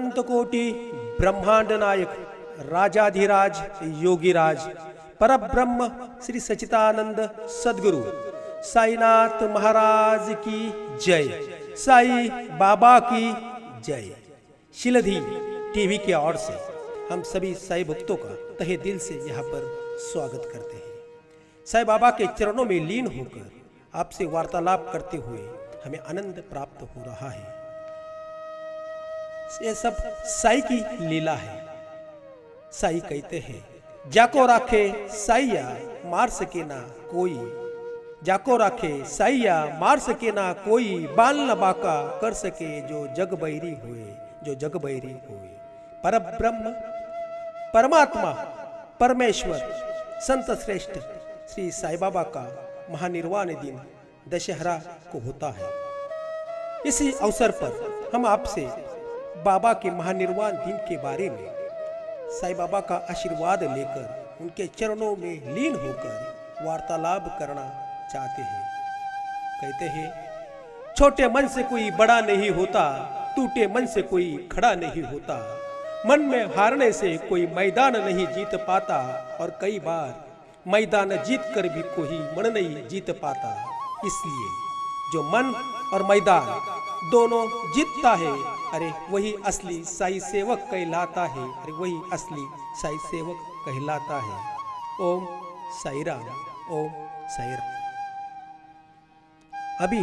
अनंत कोटि ब्रह्मांड नायक राजाधिराज योगीराज परब्रह्म श्री सच्चिदानंद सद्गुरु साईनाथ महाराज की जय। साई बाबा की जय। शिलधी टीवी के ओर से हम सभी साई भक्तों का तहे दिल से यहाँ पर स्वागत करते हैं। साई बाबा के चरणों में लीन होकर आपसे वार्तालाप करते हुए हमें आनंद प्राप्त हो रहा है। ये सब साई की लीला है। साई कहते हैं जाको राखे साईया मार सके ना कोई, जाको राखे साईया मार सके ना कोई, बाल न बाका कर सके जो जग बैरी हुए, जो जग बैरी हुए। परब्रह्म परमात्मा परमेश्वर संत श्रेष्ठ श्री साई बाबा का महानिर्वाण दिन दशहरा को होता है। इसी अवसर पर हम आपसे बाबा के महानिर्वाण दिन के बारे में साई बाबा का आशीर्वाद लेकर उनके चरणों में लीन होकर वार्तालाप करना चाहते हैं। कहते हैं छोटे मन से कोई बड़ा नहीं होता, टूटे मन से कोई खड़ा नहीं होता, मन में हारने से कोई मैदान नहीं जीत पाता, और कई बार मैदान जीत कर भी कोई मन नहीं जीत पाता। इसलिए जो मन और मैदान दोनों जीतता है, अरे वही असली साई सेवक कहलाता है, अरे वही असली साई सेवक कहलाता है। ओम साई राम, ओम साई राम। अभी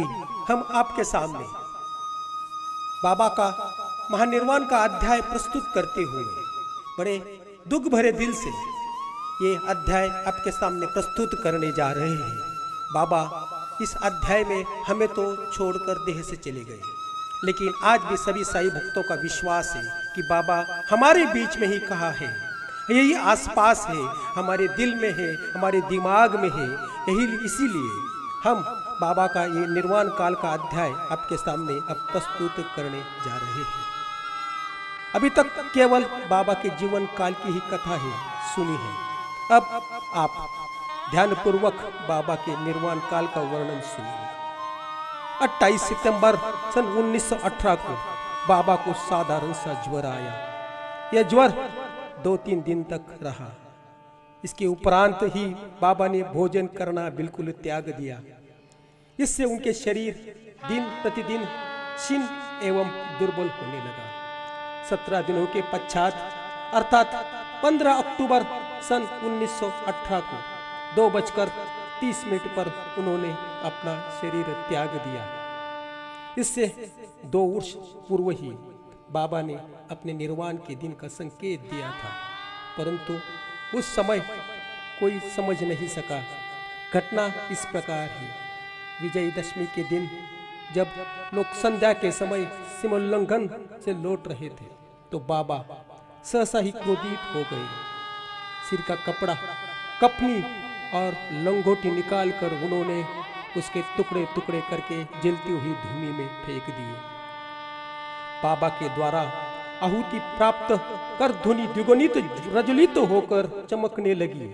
हम आपके सामने बाबा का महानिर्वाण का अध्याय प्रस्तुत करते हुए बड़े दुख भरे दिल से ये अध्याय आपके सामने प्रस्तुत करने जा रहे हैं। बाबा इस अध्याय में हमें तो छोड़कर देह से चले गए, लेकिन आज भी सभी साई भक्तों का विश्वास है कि बाबा हमारे बीच में ही कहाँ है, यही आसपास है, हमारे दिल में है, हमारे दिमाग में है। यही इसीलिए हम बाबा का ये निर्वाण काल का अध्याय आपके सामने अब प्रस्तुत करने जा रहे हैं। अभी तक केवल बाबा के जीवन काल की ही कथा है सुनी है। अब आप ध्यानपूर्वक बाबा के निर्वाण काल का वर्णन सुनिए। 28 सितंबर सन 1918 को बाबा को साधारण सा ज्वर आया। यह ज्वर 2-3 दिन तक रहा। इसके उपरांत ही बाबा ने भोजन करना बिल्कुल त्याग दिया। इससे उनके शरीर दिन प्रतिदिन क्षीण एवं दुर्बल होने लगा। 17 दिनों के पश्चात अर्थात 15 अक्टूबर सन 1918 को 2:30 पर उन्होंने अपना शरीर त्याग दिया। इससे 2 वर्ष पूर्व ही बाबा ने अपने निर्वाण के दिन का संकेत दिया था, परंतु उस समय कोई समझ नहीं सका। घटना इस प्रकार है। विजयदशमी के दिन जब लोग संध्या के समय सीमोल्लंघन से लौट रहे थे तो बाबा सहसा ही क्रोधित हो गए। सिर का कपड़ा, कफनी और लंगोटी निकाल कर उन्होंने उसके टुकड़े टुकड़े करके जलती हुई धूमि में फेंक दिए। बाबा के द्वारा आहुति प्राप्त कर धुनी द्विगुणित प्रज्वलित होकर चमकने लगी,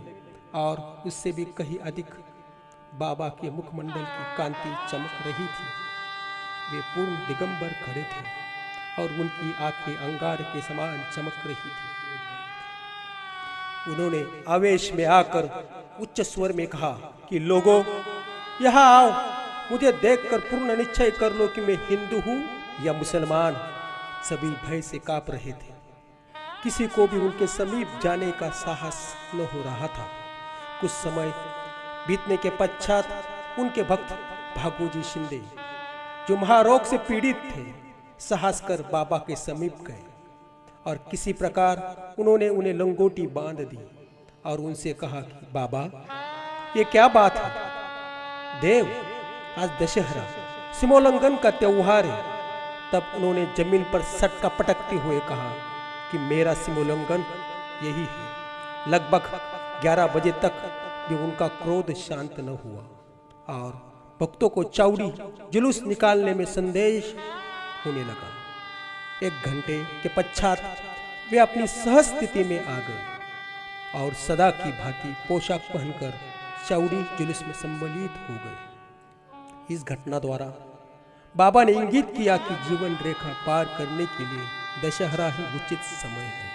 और उससे भी कहीं अधिक बाबा के मुखमंडल की कांति चमक रही थी। वे पूर्ण दिगंबर खड़े थे और उनकी आंखें अंगार के समान चमक रही थी। उन्होंने आवेश में आकर उच्च स्वर में कहा कि लोगों यहाँ आओ, मुझे देखकर पूर्ण निश्चय कर लो कि मैं हिंदू हूँ या मुसलमान। सभी भय से कांप रहे थे। किसी को भी उनके समीप जाने का साहस न हो रहा था। कुछ समय बीतने के पश्चात उनके भक्त भागोजी शिंदे, जो महारोग से पीड़ित थे, साहस कर बाबा के समीप गए और किसी प्रकार उन्होंने उन्हें लंगोटी बांध दी और उनसे कहा कि बाबा ये क्या बात है? देव, आज दशहरा सीमोल्लंघन का त्योहार है। तब उन्होंने जमीन पर सटका पटकते हुए कहा कि मेरा सीमोल्लंघन यही है। लगभग 11 बजे तक भी उनका क्रोध शांत न हुआ और भक्तों को चाउड़ी जुलूस निकालने में संदेश होने लगा। 1 घंटे के पश्चात वे अपनी सहज स्थिति में आ गए और सदा की भांति पोशाक पहनकर चाउड़ी जुलूस में सम्मिलित हो गए। इस घटना द्वारा बाबा ने इंगित किया कि जीवन रेखा पार करने के लिए दशहरा ही उचित समय है।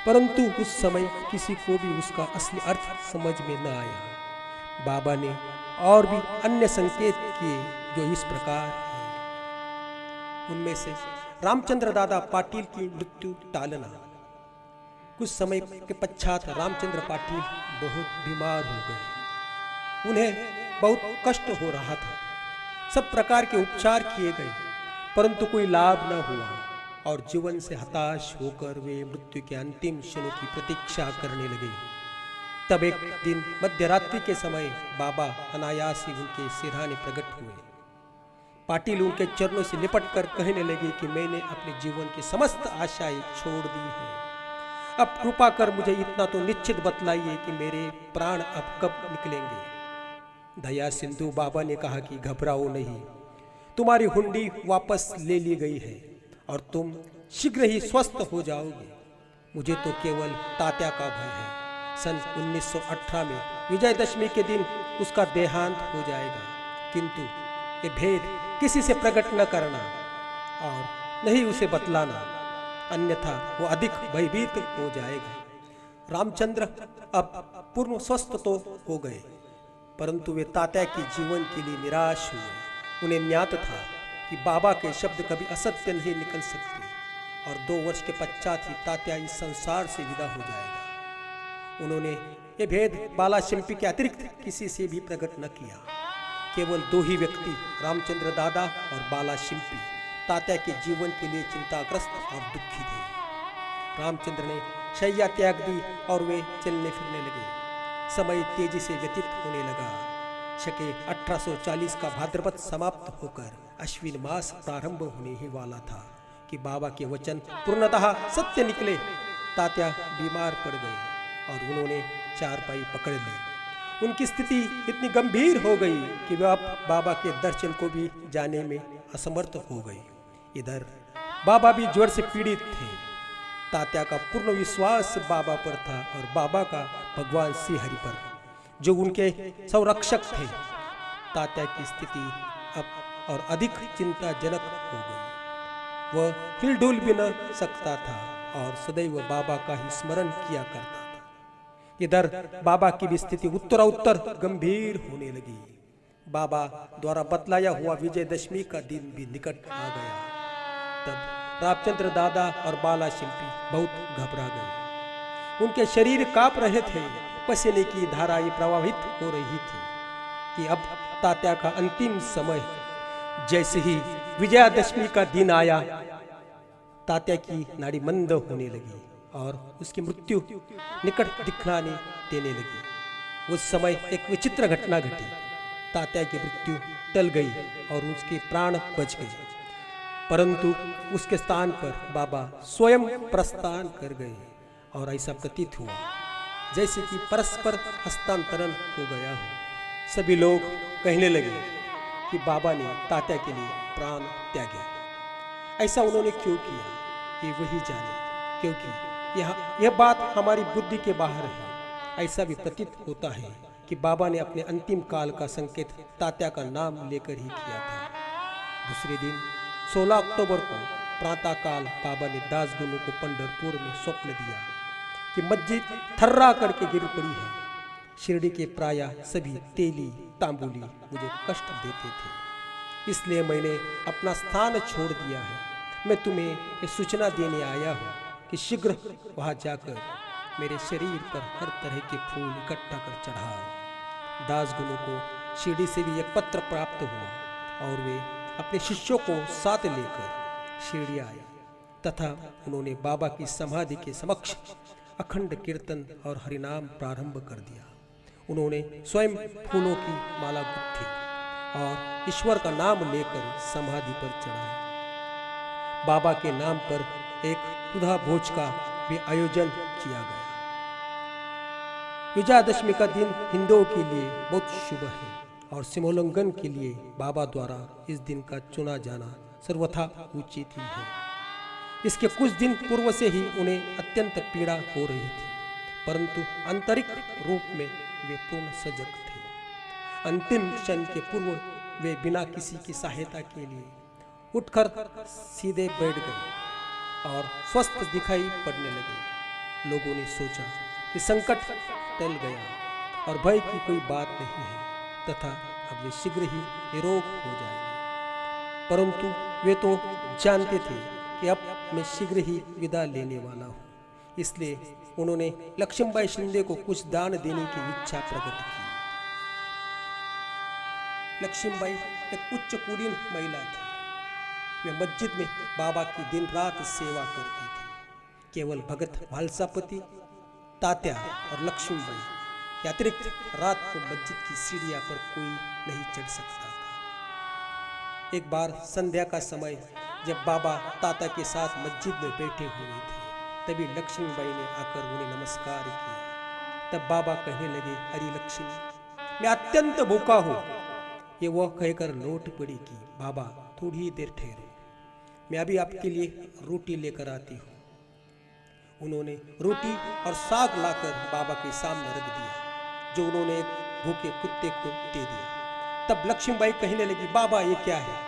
परंतु उस समय किसी को भी उसका असली अर्थ समझ में न आया। बाबा ने और भी अन्य संकेत किए जो इस प्रकार हैं। उनमें से रामचंद्र दादा पाटिल की मृत्यु टालना। कुछ समय के पश्चात रामचंद्र पाटिल बहुत बीमार हो गए। उन्हें बहुत कष्ट हो रहा था। सब प्रकार के उपचार किए गए परंतु कोई लाभ न हुआ और जीवन से हताश होकर वे मृत्यु के अंतिम क्षणों की प्रतीक्षा करने लगे। तब एक दिन मध्यरात्रि के समय बाबा अनायास ही उनके सिरहाने प्रकट हुए। पाटिल उनके चरणों से लिपट कर कहने लगे कि मैंने अपने जीवन की समस्त आशाएं छोड़ दी है। अब कृपा कर मुझे इतना तो निश्चित बतलाइए कि मेरे प्राण अब कब निकलेंगे। दया सिंधु बाबा ने कहा कि घबराओ नहीं, तुम्हारी हुंडी वापस ले ली गई है और तुम शीघ्र ही स्वस्थ हो जाओगे। मुझे तो केवल तात्या का भय है। सन 1918 में विजयदशमी के दिन उसका देहांत हो जाएगा, किंतु ये भेद किसी से प्रकट न करना और नहीं उसे बतलाना, अन्यथा वो अधिक भयभीत हो जाएगा। रामचंद्र अब पूर्ण स्वस्थ तो हो गए परंतु वे तात्या के जीवन के लिए निराश हुए। उन्हें ज्ञात था कि बाबा के शब्द कभी असत्य नहीं निकल सकते और 2 वर्ष के पश्चात ही तात्या इस संसार से विदा हो जाएगा। उन्होंने ये भेद बाला शिंपी के अतिरिक्त किसी से भी प्रकट न किया। केवल 2 ही व्यक्ति रामचंद्र दादा और बाला शिंपी तात्या के जीवन के लिए चिंताग्रस्त और दुखी थे। रामचंद्र ने शैया त्याग दी और वे चलने फिरने लगे। समय तेजी से व्यतीत होने लगा। शके 1840 का भाद्रपद समाप्त होकर अश्विन मास प्रारंभ होने ही वाला था कि बाबा के वचन पूर्णतः सत्य निकले। तात्या बीमार पड़ गए और उन्होंने चारपाई पकड़ ली। उनकी स्थिति इतनी गंभीर हो गई कि वे अब बाबा के दर्शन को भी जाने में असमर्थ हो गए। इधर बाबा भी ज्वर से पीड़ित थे। तात्या का पूर्ण विश्वास बाबा पर था और बाबा का भगवान श्री हरि पर, जो उनके संरक्षक थे। तात्या की स्थिति अब और अधिक चिंताजनक हो गई। वह हिलडुल भी न सकता था और सदैव बाबा का ही स्मरण किया करता था। इधर बाबा की भी स्थिति उत्तरोत्तर गंभीर होने लगी। बाबा द्वारा बतलाया हुआ विजयदशमी का दिन भी निकट आ गया। तब रामचंद्र दादा और बाला शिंपी बहुत घबरा गए। उनके शरीर कांप रहे थे। पसीने की धाराएं प्रवाहित हो रही थी कि अब तात्या का अंतिम समय। जैसे ही विजयादशमी का दिन आया, तात्या की नाड़ी मंद होने लगी और उसकी मृत्यु निकट दिखलाने देने लगी। उस समय एक विचित्र घटना घटी। तात्या की मृत्यु टल गई और उसके प्राण बच गए, परंतु उसके स्थान पर बाबा स्वयं प्रस्थान कर गए और ऐसा प्रतीत हुआ जैसे कि परस्पर हस्तांतरण हो गया हो। सभी लोग कहने लगे कि बाबा ने तात्या के लिए प्राण त्यागे। ऐसा उन्होंने क्यों किया ये वही जाने, क्योंकि यह बात हमारी बुद्धि के बाहर है। ऐसा भी प्रतीत होता है कि बाबा ने अपने अंतिम काल का संकेत तात्या का नाम लेकर ही किया था। दूसरे दिन 16 अक्टूबर को प्रातःकाल बाबा ने दासगुनु को पंढरपुर में स्वप्न दिया कि मस्जिद थर्रा करके गिर पड़ी है। शिरडी के प्राय सभी तेली तांबुली मुझे कष्ट देते थे, इसलिए मैंने अपना स्थान छोड़ दिया है। मैं तुम्हें ये सूचना देने आया हूँ कि शीघ्र वहाँ जाकर मेरे शरीर पर हर तरह के फूल इकट्ठा कर चढ़ाओ। दासगुनु को शिरडी से भी एक पत्र प्राप्त हुआ और वे अपने शिष्यों को साथ लेकर शिरडी आए तथा उन्होंने बाबा की समाधि के समक्ष अखंड कीर्तन और हरिनाम प्रारंभ कर दिया। उन्होंने स्वयं फूलों की माला गुथी और ईश्वर का नाम लेकर समाधि पर चढ़ाए। बाबा के नाम पर एक सुधा भोज का भी आयोजन किया गया। विजयादशमी का दिन हिंदुओं के लिए बहुत शुभ है और सिमोल्लंघन के लिए बाबा द्वारा इस दिन का चुना जाना सर्वथा उचित ही है। इसके कुछ दिन पूर्व से ही उन्हें अत्यंत पीड़ा हो रही थी, परंतु आंतरिक रूप में वे पूर्ण सजग थे। अंतिम क्षण के पूर्व वे बिना किसी की सहायता के लिए उठकर सीधे बैठ गए। और स्वस्थ दिखाई पड़ने लगे। लोगों ने सोचा कि संकट टल गया और भय की कोई बात नहीं है तथा अब वे शीघ्र ही निरोग हो जाएंगे। परंतु वे तो जानते थे कि अब मैं शीघ्र ही विदा लेने वाला हूँ, इसलिए उन्होंने लक्ष्मीबाई शिंदे को कुछ दान देने की इच्छा प्रकट की। लक्ष्मीबाई एक उच्च कुलीन महिला थी। वे मस्जिद में बाबा की दिन रात सेवा करती थी। केवल भगत भालसापति, तात्या और लक्ष्मीबाई के अतिरिक्त रात को मस्जिद की सीढ़ियां पर कोई नहीं चढ़ सकता था। एक बार संध्या का समय जब बाबा ताता के साथ मस्जिद में बैठे हुए थे, तभी लक्ष्मीबाई ने आकर उन्हें नमस्कार किया। तब बाबा कहने लगे, अरे लक्ष्मी, मैं अत्यंत भूखा हूँ। ये वह कहकर लौट पड़ी कि बाबा थोड़ी देर ठहरो, मैं अभी आपके लिए रोटी लेकर आती हूँ। उन्होंने रोटी और साग लाकर बाबा के सामने रख दिया, जो उन्होंने एक भूखे कुत्ते को दे दिया। तब लक्ष्मीबाई कहने लगी, बाबा ये क्या है?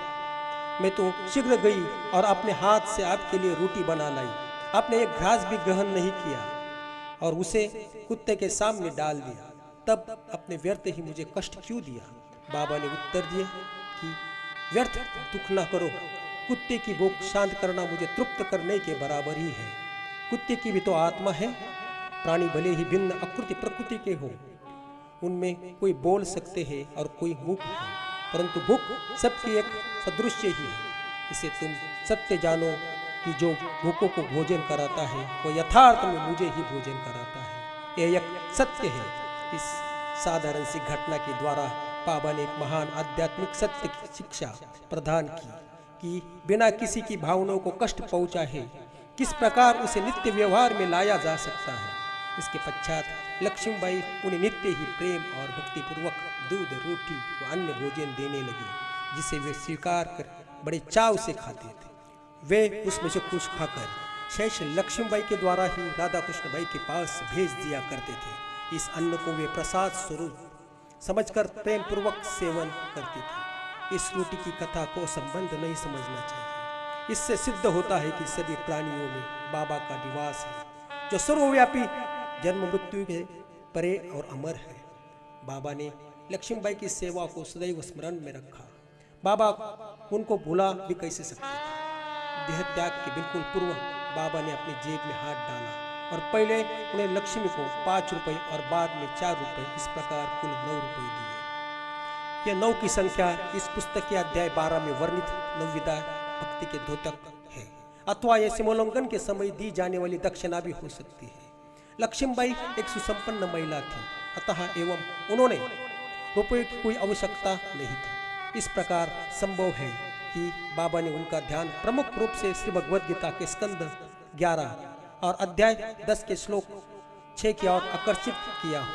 मैं तो शीघ्र गई और अपने हाथ से आपके लिए रोटी बना लाई। आपने एक घास भी ग्रहण नहीं किया और उसे कुत्ते के सामने डाल दिया। तब अपने व्यर्थ ही मुझे कष्ट क्यों दिया? बाबा ने उत्तर दिया कि व्यर्थ दुख न करो, कुत्ते की भूख शांत करना मुझे तृप्त करने के बराबर ही है। कुत्ते की भी तो आत्मा है। प्राणी भले ही भिन्न आकृति प्रकृति के हो, उनमें कोई बोल सकते हैं और कोई मूक है, परंतु भूख सबकी एक सदृश्य ही है। इसे तुम सत्य जानो कि जो भूखों को भोजन कराता है वो यथार्थ में मुझे ही भोजन कराता है। यह एक सत्य है। इस साधारण सी घटना के द्वारा बाबा ने एक महान आध्यात्मिक सत्य की शिक्षा प्रदान की कि बिना किसी की भावनाओं को कष्ट पहुंचा है किस प्रकार उसे नित्य व्यवहार में लाया जा सकता है। इसके पश्चात लक्ष्मीबाई उन्हें नित्य ही प्रेम और भक्तिपूर्वक दूध, रोटी व अन्य भोजन देने लगी, जिसे वे स्वीकार कर बड़े चाव से खाते थे। वे उसमें से कुछ खाकर शेष लक्ष्मीबाई के द्वारा ही राधा कृष्ण बाई के पास भेज दिया करते थे। इस अन्न को वे प्रसाद स्वरूप समझकर प्रेम पूर्वक सेवन करते थे। इस रोटी की कथा को संबंध नहीं समझना चाहिए। इससे सिद्ध होता है कि सभी प्राणियों में बाबा का निवास है, जो सर्वव्यापी, जन्म मृत्यु के परे और अमर है। बाबा ने लक्ष्मीबाई की सेवा को सदैव स्मरण में रखा। बाबा उनको भूला भी कैसे सकते थे। देह त्याग के बिल्कुल पूर्व बाबा ने अपनी जेब में हाथ डाला और पहले उन्हें लक्ष्मी को 5 रुपए और बाद में 4 रुपए, इस प्रकार कुल 9 रुपए दिए। यह 9 की संख्या इस पुस्तक के अध्याय 12 में वर्णित नवविधा भक्ति के द्योतक है, अथवा यह सिमोल्लंघन के समय दी जाने वाली दक्षिणा भी हो सकती है। लक्ष्मीबाई एक सुसंपन्न महिला थी, अतः एवं उन्होंने रुपये की कोई आवश्यकता नहीं थी। इस प्रकार संभव है कि बाबा ने उनका ध्यान प्रमुख रूप से श्री भगवद गीता के स्कंद 11 और अध्याय 10 के श्लोक 6 की ओर आकर्षित किया हो,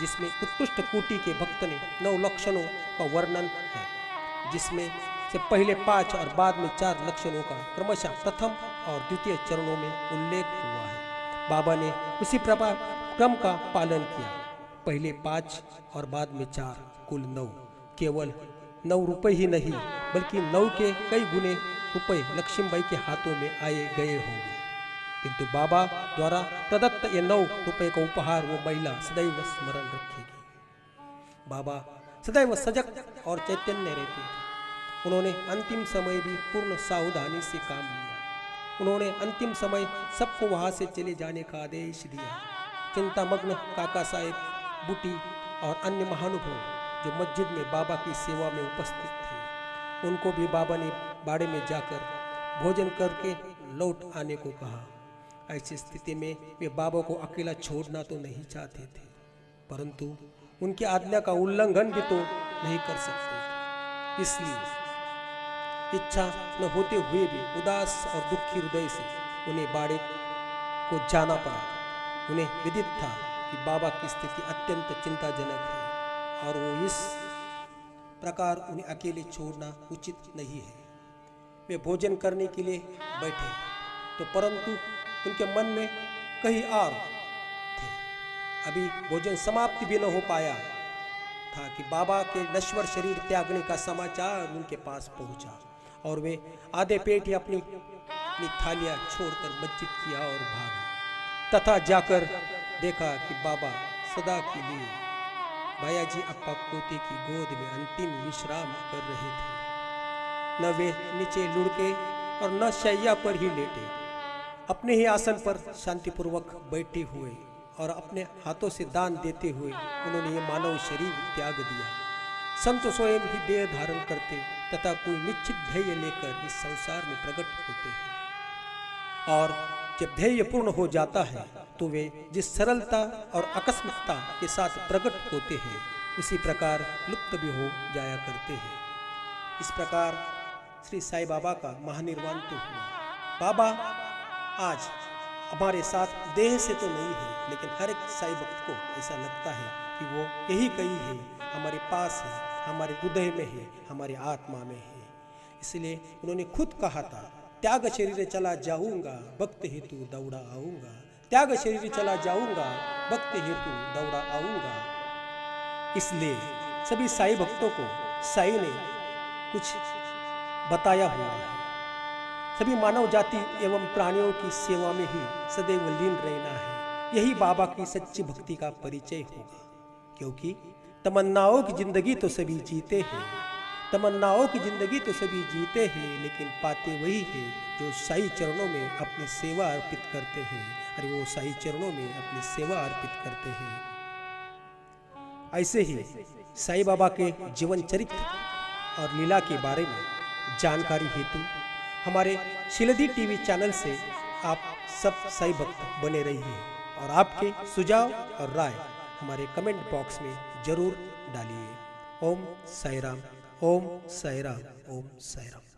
जिसमें उत्कृष्ट कोटि के भक्त ने 9 लक्षणों का वर्णन है, जिसमें से पहले 5 और बाद में 4 लक्षणों का क्रमशः प्रथम और द्वितीय चरणों में उल्लेख हुआ है। बाबा ने उसी प्रकार क्रम का पालन किया, पहले 5 और बाद में 4, कुल 9। केवल 9 रुपए ही नहीं बल्कि 9 के कई गुने रुपए लक्ष्मीबाई के हाथों में आए गए होंगे, किंतु बाबा द्वारा प्रदत्त ये 9 रुपए का उपहार वो महिला सदैव स्मरण रखेगी। बाबा सदैव सजग और चैतन्य रहते थे। उन्होंने अंतिम समय भी पूर्ण सावधानी से काम लिया। उन्होंने अंतिम समय सबको वहां से चले जाने का आदेश दिया। चिंतामग्न काका साहेब, बूटी और अन्य महानुभाव जो मस्जिद में बाबा की सेवा में उपस्थित थे, उनको भी बाबा ने बाड़े में जाकर भोजन करके लौट आने को कहा। ऐसी स्थिति में वे बाबा को अकेला छोड़ना तो नहीं चाहते थे, परंतु उनकी आज्ञा का उल्लंघन भी तो नहीं कर सकते। इसलिए इच्छा न होते हुए भी उदास और दुखी हृदय से उन्हें बाड़े को जाना पड़ा। उन्हें विदित था कि बाबा की स्थिति अत्यंत चिंताजनक है और वो इस प्रकार उन्हें अकेले छोड़ना उचित नहीं है। वे भोजन करने के लिए बैठे तो परंतु उनके मन में कहीं और थे। अभी भोजन समाप्ति भी न हो पाया था कि बाबा के नश्वर शरीर त्यागने का समाचार उनके पास पहुंचा और वे आधे पेट ही अपनी अपनी थालियां छोड़कर मस्जिद की ओर भागे तथा जाकर देखा कि बाबा सदा के लिए बायाजी अप्पा पोते की गोद में अंतिम विश्राम कर रहे थे। न वे नीचे लुढ़के और न शैया पर ही लेटे, अपने ही आसन पर शांतिपूर्वक बैठे हुए और अपने हाथों से दान देते हुए उन्होंने ये मानव शरीर त्याग दिया। संत स्वयं ही देह धारण करते तथा कोई निश्चित ध्येय लेकर इस संसार में प्रकट होते हैं और जब ध्येय पूर्ण हो जाता है तो वे जिस सरलता और आकस्मिकता के साथ प्रकट होते हैं उसी प्रकार लुप्त भी हो जाया करते हैं। इस प्रकार श्री साईं बाबा का महानिर्वाण तो हुआ। बाबा आज हमारे साथ देह से तो नहीं है, लेकिन हर एक साईं भक्त को ऐसा लगता है कि वो यही कहीं है, हमारे पास है, हमारे हृदय में है, हमारी आत्मा में है। इसलिए उन्होंने खुद कहा था, त्याग शरीर चला जाऊंगा भक्त हेतु दौड़ा आऊंगा, त्याग शरीर चला जाऊंगा भक्त हेतु दौड़ा आऊंगा। इसलिए सभी साईं भक्तों को साईं ने कुछ बताया हुआ है। सभी मानव जाति एवं प्राणियों की सेवा में ही सदैव लीन रहना है, यही बाबा की सच्ची भक्ति का परिचय होगा। क्योंकि तमन्नाओं की जिंदगी तो सभी जीते हैं, तमन्नाओं की जिंदगी तो सभी जीते हैं, लेकिन पाते वही है जो साईं चरणों में अपनी सेवा अर्पित करते हैं। अरे वो साईं चरणों में अपनी सेवा अर्पित करते हैं। ऐसे ही साईं बाबा के जीवन चरित्र और लीला के बारे में जानकारी हेतु हमारे शिलदी टीवी चैनल से आप सब साईं भक्त बने रहिए और आपके सुझाव और राय हमारे कमेंट बॉक्स में जरूर डालिए। ओम साईं राम, ओम साईं राम, ओम साईं राम।